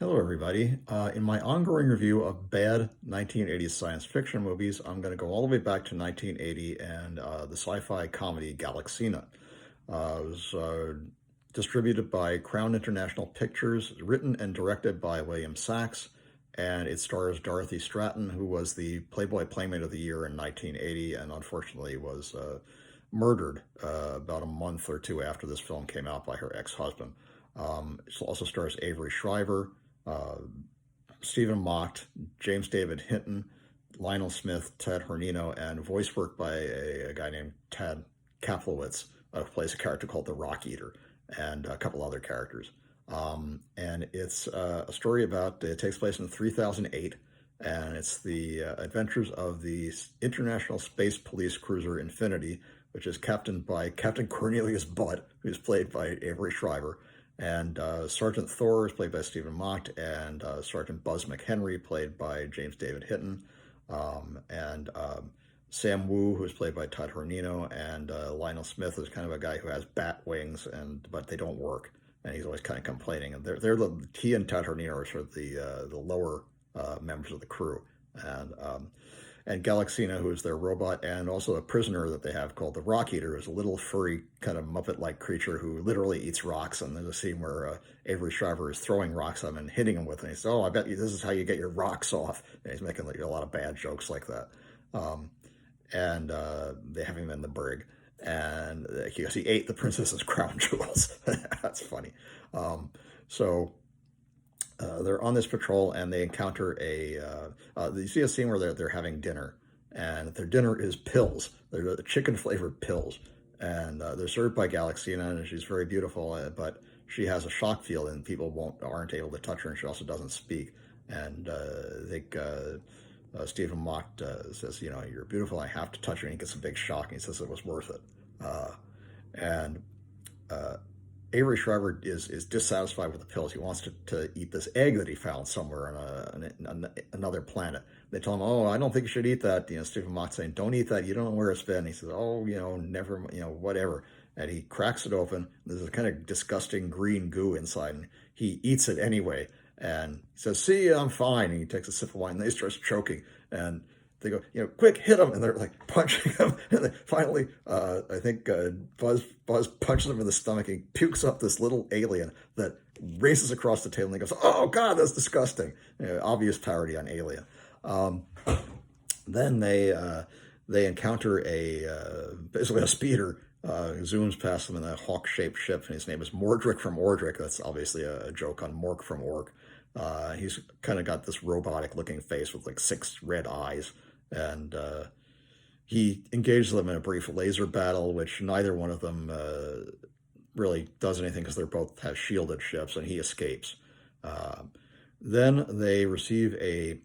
Hello, everybody. In my ongoing review of bad 1980s science fiction movies, I'm going to go all the way back to 1980 and the sci-fi comedy Galaxina. It was distributed by Crown International Pictures, written and directed by William Sachs, and it stars Dorothy Stratton, who was the Playboy Playmate of the Year in 1980 and unfortunately was murdered about a month or two after this film came out by her ex-husband. It also stars Avery Shriver, uh, Stephen Mocht, James David Hinton, Lionel Smith, Ted Hornino, and voice work by a guy named Tad Kaplowitz, who plays a character called the Rock Eater, and a couple other characters. And it's a story about, it takes place in 3008, and it's the adventures of the International Space Police cruiser Infinity, which is captained by Captain Cornelius Butt, who's played by Avery Shriver, and Sergeant Thor is played by Stephen Mocht, and Sergeant Buzz McHenry, played by James David Hinton, and Sam Woo, who's played by Todd Hornino, and Lionel Smith is kind of a guy who has bat wings, but they don't work, and he's always kind of complaining. And he and Todd Hornino are sort of the lower members of the crew, and Galaxina, who is their robot, and also a prisoner that they have called the Rock Eater, is a little furry, kind of Muppet-like creature who literally eats rocks. And there's a scene where Avery Shriver is throwing rocks at him and hitting him with it. And he says, "Oh, I bet you this is how you get your rocks off." And he's making like a lot of bad jokes like that. Um, and they have him in the brig. And he ate the princess's crown jewels. That's funny. Um, so they're on this patrol and they encounter you see a scene where they're having dinner, and their dinner is pills. They're the chicken flavored pills, and they're served by Galaxina, and she's very beautiful, but she has a shock field and people aren't able to touch her, and she also doesn't speak. And I think Stephen Mock says, "You're beautiful, I have to touch her," and he gets a big shock, and he says it was worth it. And uh, Avery Shriver is dissatisfied with the pills. He wants to eat this egg that he found somewhere on another planet. They tell him, "Oh, I don't think you should eat that." Stephen Mock saying, "Don't eat that. You don't know where it's been." He says, "Oh, never, whatever." And he cracks it open. There's a kind of disgusting green goo inside, and he eats it anyway. And he says, "See, I'm fine." And he takes a sip of wine, and he starts choking. And they go, "Quick, hit him!" And they're like punching him. And then finally, I think Buzz punches him in the stomach and he pukes up this little alien that races across the table. And he goes, "Oh God, that's disgusting!" Obvious parody on Alien. Um, then they encounter basically a speeder. Zooms past them in a hawk-shaped ship, and his name is Mordrick from Ordric. That's obviously a joke on Mork from Ork. He's kind of got this robotic-looking face with like 6 red eyes, and he engages them in a brief laser battle, which neither one of them really does anything because they're both have shielded ships, and he escapes. Uh, then they receive a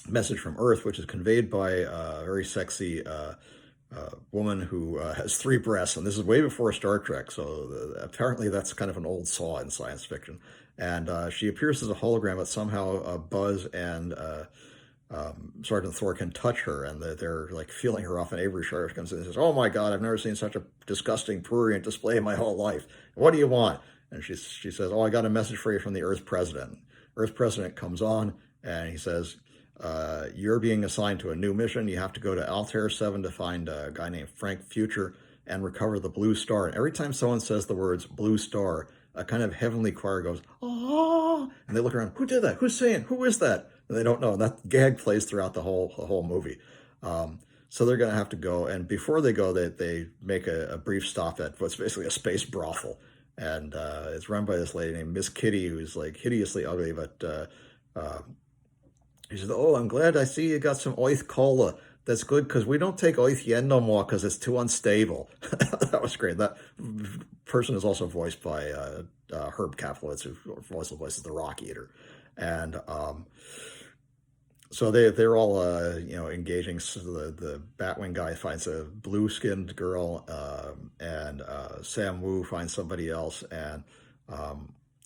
message from Earth, which is conveyed by a very sexy woman who has 3 breasts, and this is way before Star Trek, so apparently that's kind of an old saw in science fiction. And she appears as a hologram, but somehow Buzz and Sergeant Thor can touch her, and they're like feeling her off. And Avery Shriver comes in and says, "Oh my God, I've never seen such a disgusting prurient display in my whole life. What do you want?" And she says, "Oh, I got a message for you from the Earth President." Earth President comes on, and he says, "You're being assigned to a new mission. You have to go to Altair 7 to find a guy named Frank Future and recover the Blue Star." And every time someone says the words Blue Star, a kind of heavenly choir goes, "Oh!" And they look around, "Who did that? Who's saying? Who is that?" And they don't know. And that gag plays throughout the whole movie. So they're going to have to go. And before they go, they make a brief stop at what's basically a space brothel. And it's run by this lady named Miss Kitty, who's like hideously ugly, but he said, "Oh, I'm glad I see you got some oith cola. That's good because we don't take oith yen no more because it's too unstable." That was great. That person is also voiced by Herb Kaplowitz, who also voices the Rock Eater. And so they're all engaging. So the Batwing guy finds a blue-skinned girl, and Sam Woo finds somebody else, and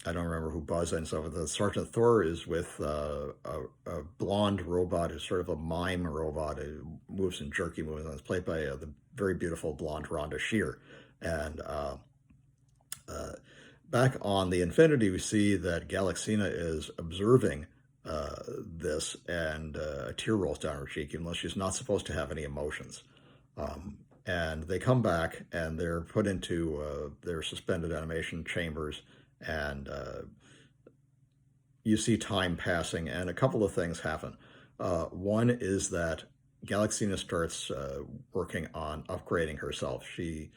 I don't remember who Buzz ends up with. The Sergeant Thor is with a blonde robot who's sort of a mime robot who moves in jerky movements. It's played by the very beautiful blonde Rhonda Shear. And back on the Infinity, we see that Galaxina is observing this, and a tear rolls down her cheek, even though she's not supposed to have any emotions. Um, and they come back, and they're put into their suspended animation chambers, and you see time passing, and a couple of things happen. One is that Galaxina starts working on upgrading herself. She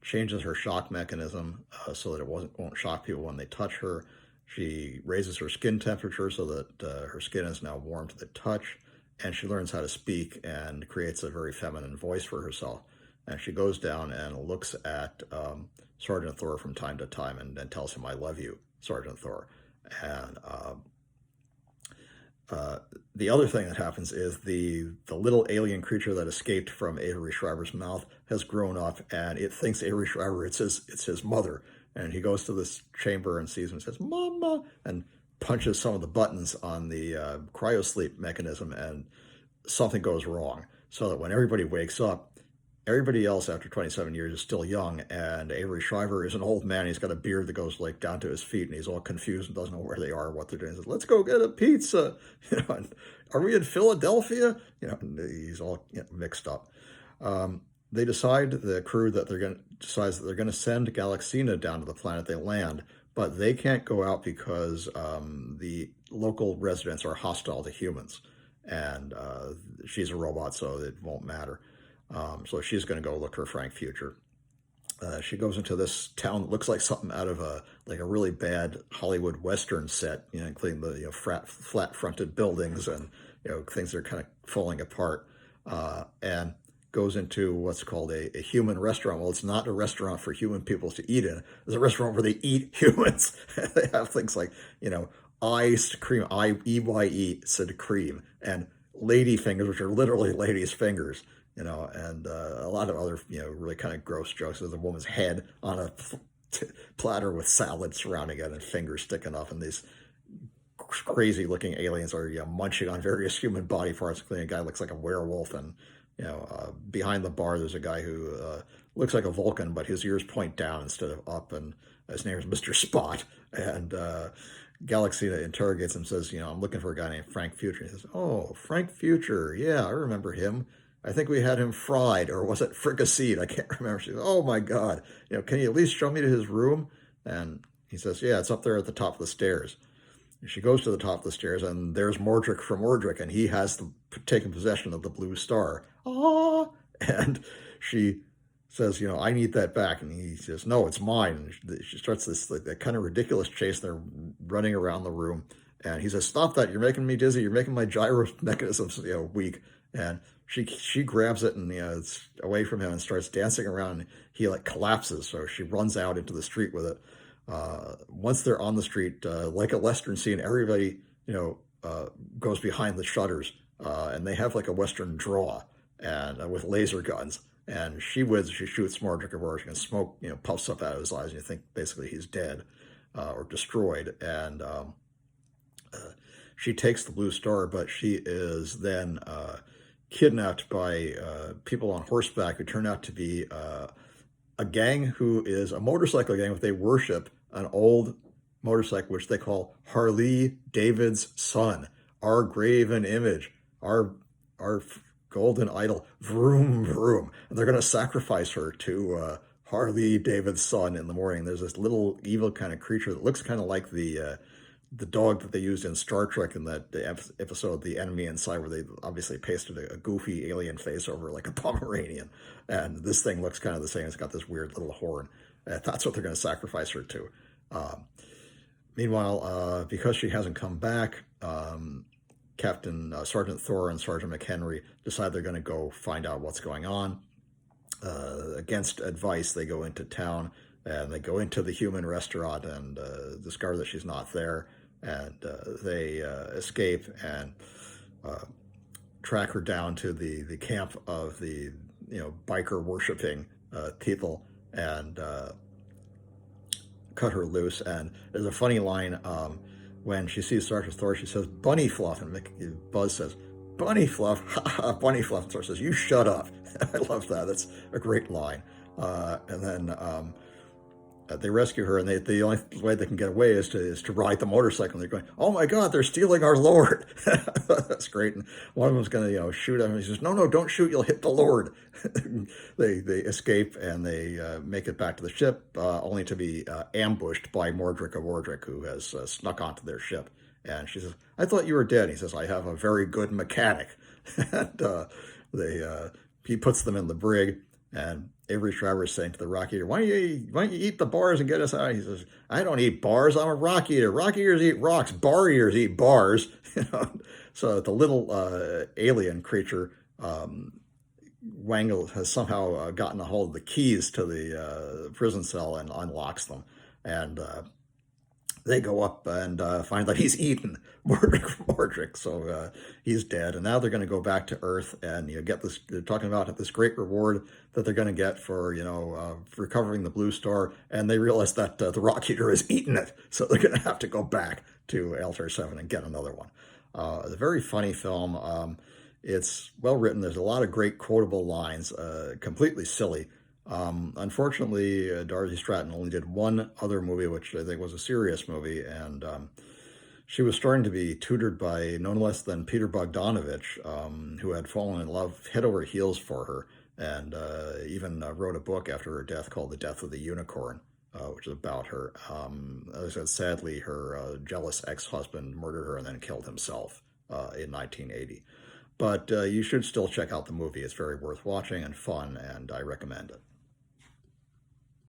changes her shock mechanism so that it won't shock people when they touch her. She raises her skin temperature so that her skin is now warm to the touch, and she learns how to speak and creates a very feminine voice for herself. And she goes down and looks at Sergeant Thor from time to time and tells him, "I love you, Sergeant Thor." And the other thing that happens is the little alien creature that escaped from Avery Shriver's mouth has grown up, and it thinks Avery Shriver it's his mother. And he goes to this chamber and sees him and says, "Mama," and punches some of the buttons on the cryosleep mechanism, and something goes wrong. So that when everybody wakes up, everybody else after 27 years is still young, and Avery Shriver is an old man. He's got a beard that goes like down to his feet, and he's all confused and doesn't know where they are, what they're doing. He says, "Let's go get a pizza." And, "Are we in Philadelphia?" And he's all mixed up. They decide, the crew, that decides that they're going to send Galaxina down to the planet they land, but they can't go out because the local residents are hostile to humans, and she's a robot, so it won't matter. So she's going to go look for Frank Future. She goes into this town that looks like something out of a really bad Hollywood Western set, including the flat-fronted buildings and things that are kind of falling apart, and goes into what's called a human restaurant. Well, it's not a restaurant for human people to eat in. It's a restaurant where they eat humans. They have things like iced cream, IEYE said cream, and lady fingers, which are literally ladies' fingers. And a lot of other, really kind of gross jokes. There's a woman's head on a platter with salad surrounding it and fingers sticking up, and these crazy-looking aliens are munching on various human body parts, including a guy who looks like a werewolf, and behind the bar there's a guy who looks like a Vulcan, but his ears point down instead of up, and his name is Mr. Spot, and Galaxina interrogates him, says, "I'm looking for a guy named Frank Future." He says, "Oh, Frank Future, yeah, I remember him. I think we had him fried, or was it fricasseed? I can't remember." She says, "Oh my God, can you at least show me to his room?" And he says, "Yeah, it's up there at the top of the stairs." And she goes to the top of the stairs, and there's Mordrick from Mordrick, and he has taken possession of the blue star. Ah! And she says, "I need that back." And he says, "No, it's mine." And she starts this that kind of ridiculous chase. They're running around the room, and he says, "Stop that! You're making me dizzy. You're making my gyro mechanisms weak." And she grabs it and it's away from him and starts dancing around. And he collapses, so she runs out into the street with it. Once they're on the street, like a Western scene, everybody goes behind the shutters, and they have like a Western draw and with laser guns. And she wins. She shoots Mordrick Abortion, and smoke puffs up out of his eyes, and you think basically he's dead or destroyed. And she takes the blue star, but she is then kidnapped by people on horseback who turn out to be a gang who is a motorcycle gang, but they worship an old motorcycle which they call Harley David's son, our graven image, our golden idol, vroom vroom. And they're going to sacrifice her to Harley David's son in the morning. There's this little evil kind of creature that looks kind of like the dog that they used in Star Trek in that episode, The Enemy Inside, where they obviously pasted a goofy alien face over like a Pomeranian. And this thing looks kind of the same. It's got this weird little horn. That's what they're going to sacrifice her to. Meanwhile, because she hasn't come back, Sergeant Thor and Sergeant McHenry decide they're going to go find out what's going on. Against advice, they go into town, and they go into the human restaurant and discover that she's not there. And they escape and track her down to the camp of the biker worshiping people, and cut her loose. And there's a funny line when she sees Sergeant Thor. She says, "Bunny Fluff," and Buzz says, "Bunny Fluff," Bunny Fluff. And Thor says, "You shut up." I love that. That's a great line. And then They rescue her, and the only way they can get away is to ride the motorcycle. And they're going, "Oh my God, they're stealing our Lord!" That's great. And one of them's going to shoot him. He says, "No, no, don't shoot. You'll hit the Lord." They escape and they make it back to the ship, only to be ambushed by Mordred of Mordred, who has snuck onto their ship. And she says, "I thought you were dead." He says, "I have a very good mechanic." And they he puts them in the brig, and Avery Shriver is saying to the rock eater, why don't you eat the bars and get us out?" He says, "I don't eat bars. I'm a rock eater. Rock eaters eat rocks. Bar eaters eat bars." So the little alien creature, Wangle, has somehow gotten a hold of the keys to the prison cell and unlocks them. And they go up and find that he's eaten Mordric, so he's dead. And now they're going to go back to Earth and get this. They're talking about this great reward that they're going to get for recovering the Blue Star, and they realize that the Rock Eater has eaten it, so they're going to have to go back to Altair 7 and get another one. It's a very funny film. It's well written. There's a lot of great quotable lines, completely silly. Unfortunately, Dorothy Stratton only did one other movie, which I think was a serious movie, and she was starting to be tutored by no less than Peter Bogdanovich, who had fallen in love head over heels for her, and even wrote a book after her death called The Death of the Unicorn, which is about her. As I said, sadly, her jealous ex-husband murdered her and then killed himself in 1980. But you should still check out the movie. It's very worth watching and fun, and I recommend it.